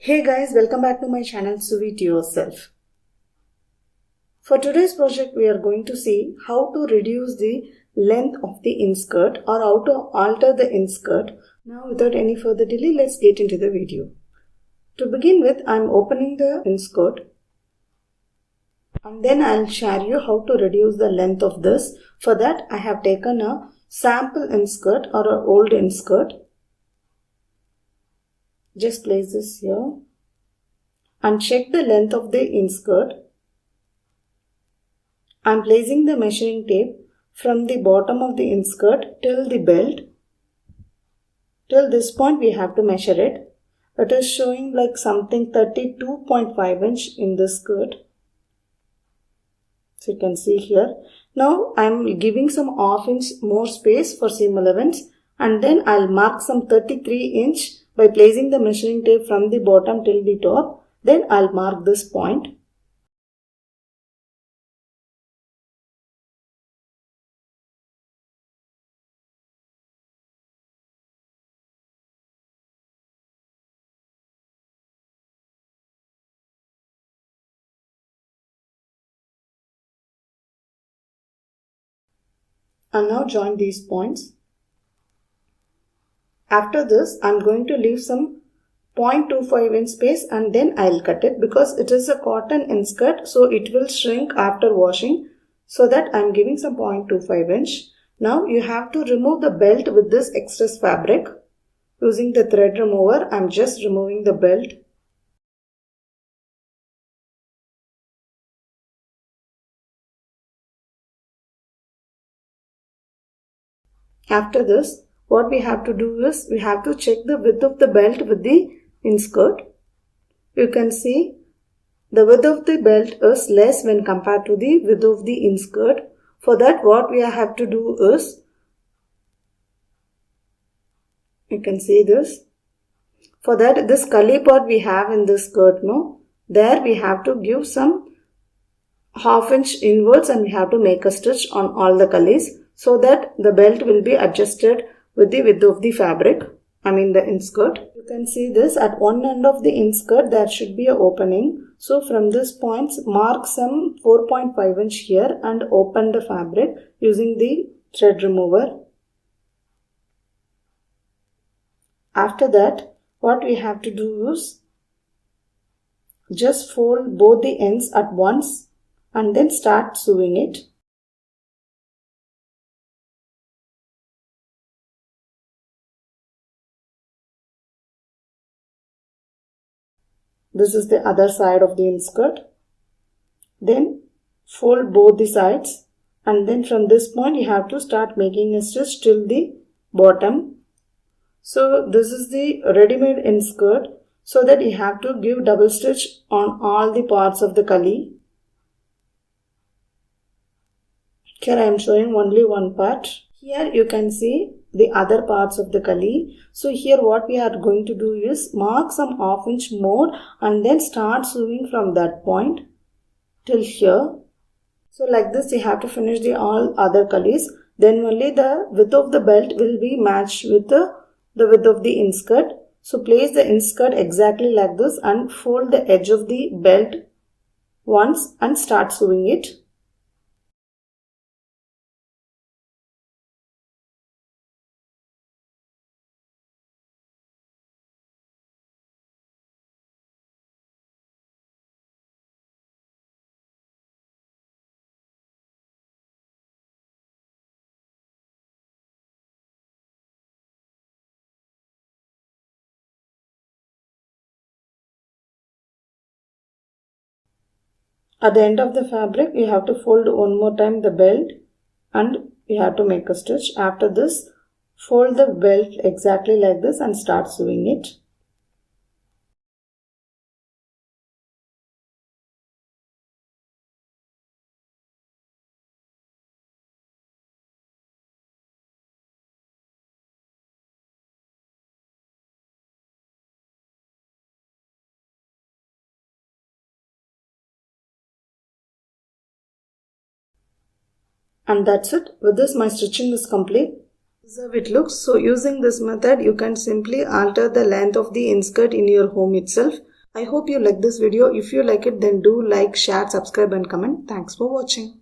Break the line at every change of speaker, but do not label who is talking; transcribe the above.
Hey guys, welcome back to my channel Sew It Yourself. For today's project we are going to see how to reduce the length of the inskirt or how to alter the inskirt. Now without any further delay, let's get into the video. To begin with, I'm opening the inskirt and then I'll share you how to reduce the length of this. For that I have taken a sample inskirt or an old inskirt. Just place this here and check the length of the inskirt. I am placing the measuring tape from the bottom of the inskirt till the belt. Till this point we have to measure it. It is showing like something 32.5 inch in the skirt. So you can see here. Now I am giving some half inch more space for seam allowance and then I'll mark some 33 inch by placing the measuring tape from the bottom till the top. Then I'll mark this point. And now join these points. After this, I'm going to leave some 0.25 inch space and then I'll cut it because it is a cotton inskirt, so it will shrink after washing. So that I'm giving some 0.25 inch. Now you have to remove the belt with this excess fabric. Using the thread remover, I'm just removing the belt. After this, what we have to do is we have to check the width of the belt with the inskirt. You can see the width of the belt is less when compared to the width of the inskirt. For that, what we have to do is, you can see this. For that, this cully part we have in this skirt, there we have to give some half inch inwards and we have to make a stitch on all the cullies so that the belt will be adjusted with the width of the fabric, the inskirt. You can see this at one end of the inskirt there should be an opening. So from this point mark some 4.5 inch here and open the fabric using the thread remover. After that, what we have to do is just fold both the ends at once and then start sewing it. This is the other side of the inskirt. Then fold both the sides and then from this point you have to start making a stitch till the bottom. So this is the ready-made inskirt, so that you have to give double stitch on all the parts of the cully. Here I am showing only one part. Here you can see the other parts of the cully. So here what we are going to do is mark some half inch more and then start sewing from that point till here. So like this you have to finish the all other cullies. Then only the width of the belt will be matched with the width of the inskirt. So place the inskirt exactly like this and fold the edge of the belt once and start sewing it. At the end of the fabric, you have to fold one more time the belt and you have to make a stitch. After this, fold the belt exactly like this and start sewing it. And that's it. With this my stitching is complete. This is how it looks. So using this method you can simply alter the length of the inskirt in your home itself. I hope you like this video. If you like it, then do like, share, subscribe and comment. Thanks for watching.